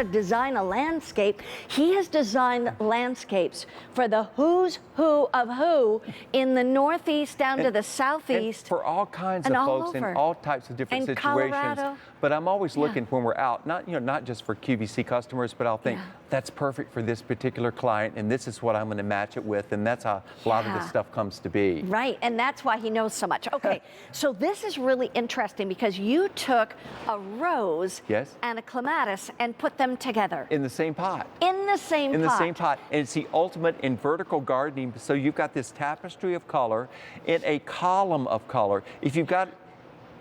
design a landscape. He has designed landscapes for the who's who of who in the Northeast down to the Southeast. For all kinds of folks in all types of different situations. Colorado. But I'm always looking when we're out, not just for QVC customers, but I'll think that's perfect for this particular client, and this is what I'm going to match it with, and that's how a lot of this stuff comes to be. Right, and that's why he knows so much. Okay, so this is really interesting because you took a rose and a clematis and put them together. In the same pot. In the same pot. In the same pot. And it's the ultimate in vertical gardening. So you've got this tapestry of color in a column of color. If you've got,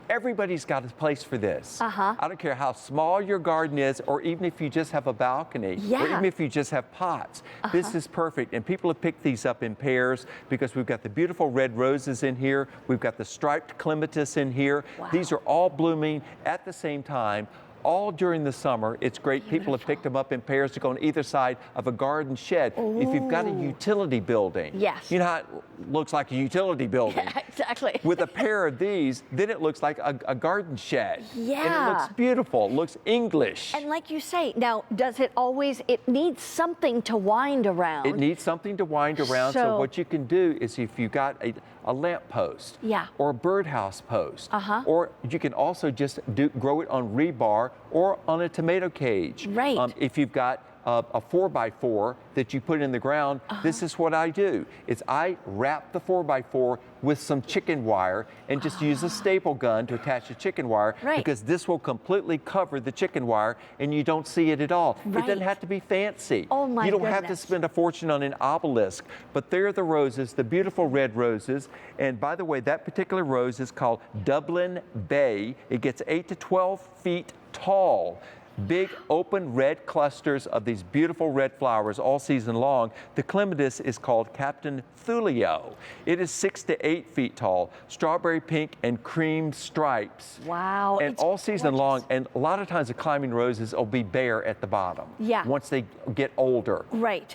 everybody's got a place for this. I don't care how small your garden is, or even if you just have a balcony, or even if you just have pots. This is perfect. And people have picked these up in pairs because we've got the beautiful red roses in here. We've got the striped clematis in here. These are all blooming at the same time. All during the summer. It's great. People have picked them up in pairs to go on either side of a garden shed. If you've got a utility building, you know how it looks like a utility building. Yeah, exactly. With a pair of these, then it looks like a garden shed. Yeah. And it looks beautiful. It looks English. And like you say, now, does it always, it needs something to wind around. It needs something to wind around. So what you can do is if you've got a lamp post or a birdhouse post, or you can also just grow it on rebar or on a tomato cage. If you've got a 4x4 that you put in the ground, this is what I do. Is I wrap the 4x4 with some chicken wire and just use a staple gun to attach the chicken wire because this will completely cover the chicken wire and you don't see it at all. It doesn't have to be fancy. Oh my You don't have to spend a fortune on an obelisk, but they're the roses, the beautiful red roses. And by the way, that particular rose is called Dublin Bay. It gets 8 to 12 feet tall. Big open red clusters of these beautiful red flowers all season long. The clematis is called Captain Thulio. It is 6 to 8 feet tall, strawberry pink and cream stripes. Wow. And all season long, and a lot of times the climbing roses will be bare at the bottom. Once they get older.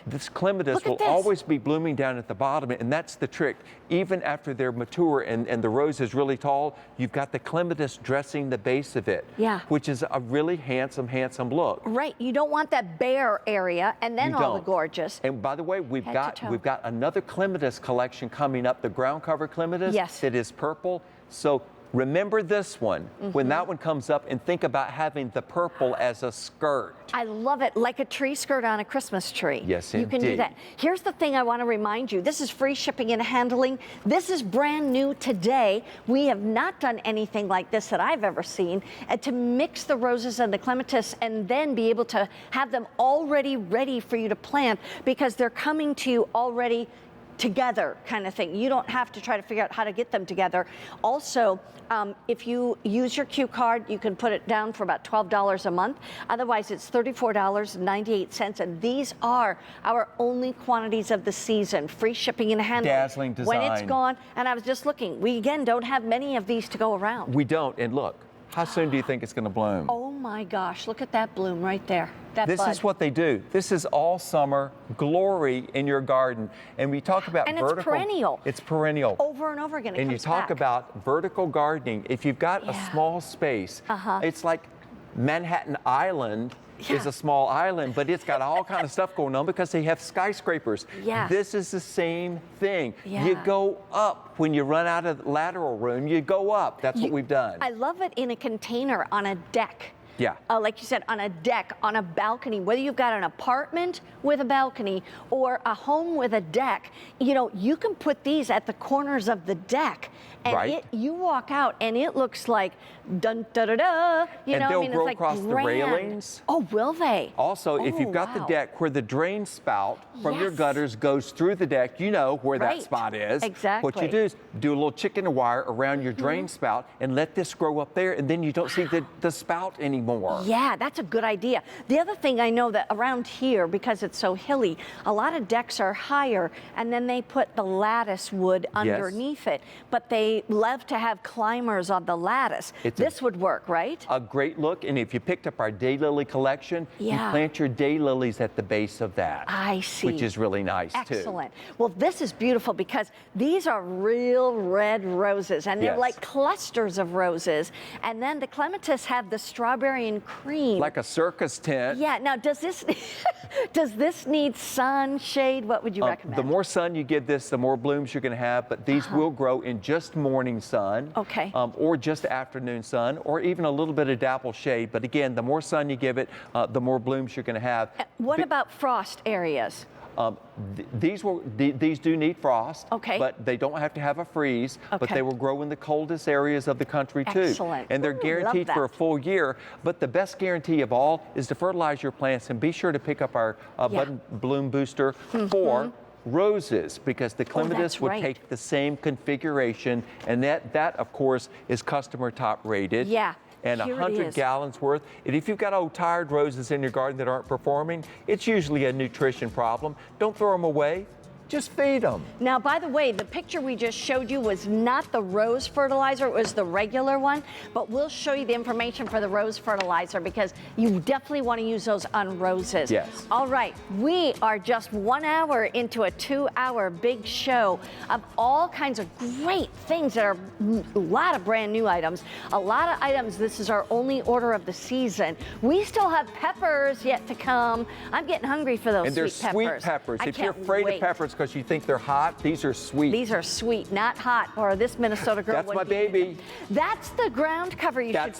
This clematis will always be blooming down at the bottom, and that's the trick. Even after they're mature and the rose is really tall, you've got the clematis dressing the base of it. Which is a really handsome look. You don't want that bare area and then all the gorgeous. And by the way, we've got another clematis collection coming up, the ground cover clematis that is purple. So remember this one when that one comes up, and think about having the purple as a skirt. I love it, like a tree skirt on a Christmas tree. Yes, you can do that. Here's the thing I want to remind you. This is free shipping and handling. This is brand new today. We have not done anything like this that I've ever seen. And to mix the roses and the clematis and then be able to have them already ready for you to plant because they're coming to you already together kind of thing. You don't have to try to figure out how to get them together. Also, if you use your Q card, you can put it down for about $12 a month. Otherwise, it's $34.98. And these are our only quantities of the season. Free shipping and handling. Dazzling design. When it's gone, and I was just looking, we again don't have many of these to go around. We don't, and look, how soon do you think it's going to bloom? Oh my gosh, look at that bloom right there. This is what they do. This is all summer glory in your garden. And we talk about vertical. It's perennial. It's perennial. Over and over again. And you talk about vertical gardening. If you've got a small space, it's like Manhattan Island is a small island, but it's got all kind of stuff going on because they have skyscrapers. This is the same thing. You go up when you run out of lateral room. You go up. That's what we've done. I love it in a container on a deck. Like you said, on a deck, on a balcony, whether you've got an apartment with a balcony or a home with a deck, you know, you can put these at the corners of the deck. And you walk out and it looks like dun da da da. You know, they'll I mean, grow it's like across the railings. Oh, will they? Also, if you've got the deck where the drain spout from your gutters goes through the deck, you know where that spot is. What you do is do a little chicken wire around your drain spout and let this grow up there, and then you don't see the spout anymore. Yeah, that's a good idea. The other thing I know that around here, because it's so hilly, a lot of decks are higher, and then they put the lattice wood underneath it, but they love to have climbers on the lattice. This would work, right? A great look, and if you picked up our daylily collection, you plant your daylilies at the base of that. I see. Which is really nice, too. Excellent. Well, this is beautiful because these are real red roses, and they're like clusters of roses. And then the clematis have the strawberry Victorian cream. Like a circus tent. Yeah, now does this does this need sun, shade? What would you recommend? The more sun you give this, the more blooms you're going to have, but these will grow in just morning sun. Okay. Or just afternoon sun, or even a little bit of dapple shade. But again, the more sun you give it, the more blooms you're going to have. What about frost areas? These do need frost, Okay. but they don't have to have a freeze, but Okay. they will grow in the coldest areas of the country too. Excellent. And they're Ooh, love guaranteed for a that. full year, but the best guarantee of all is to fertilize your plants, and be sure to pick up our bud and bloom booster for roses, because the Clematis that's would right. take the same configuration, and that of course is customer top rated. Yeah. And Here it 100 is. gallons worth. And if you've got old tired roses in your garden that aren't performing, it's usually a nutrition problem. Don't throw them away. Just feed them. Now, by the way, the picture we just showed you was not the rose fertilizer, it was the regular one, but we'll show you the information for the rose fertilizer because you definitely want to use those on roses. Yes. All right, we are just 1 hour into a 2-hour big show of all kinds of great things that are a lot of brand new items, a lot of items. This is our only order of the season. We still have peppers yet to come. I'm getting hungry for those And they're sweet sweet peppers. peppers. I If you're can't afraid wait. of peppers because you think they're hot, these are sweet. These are sweet, not hot, or this Minnesota girl That's wouldn't my be eating baby. them. That's the ground cover you That's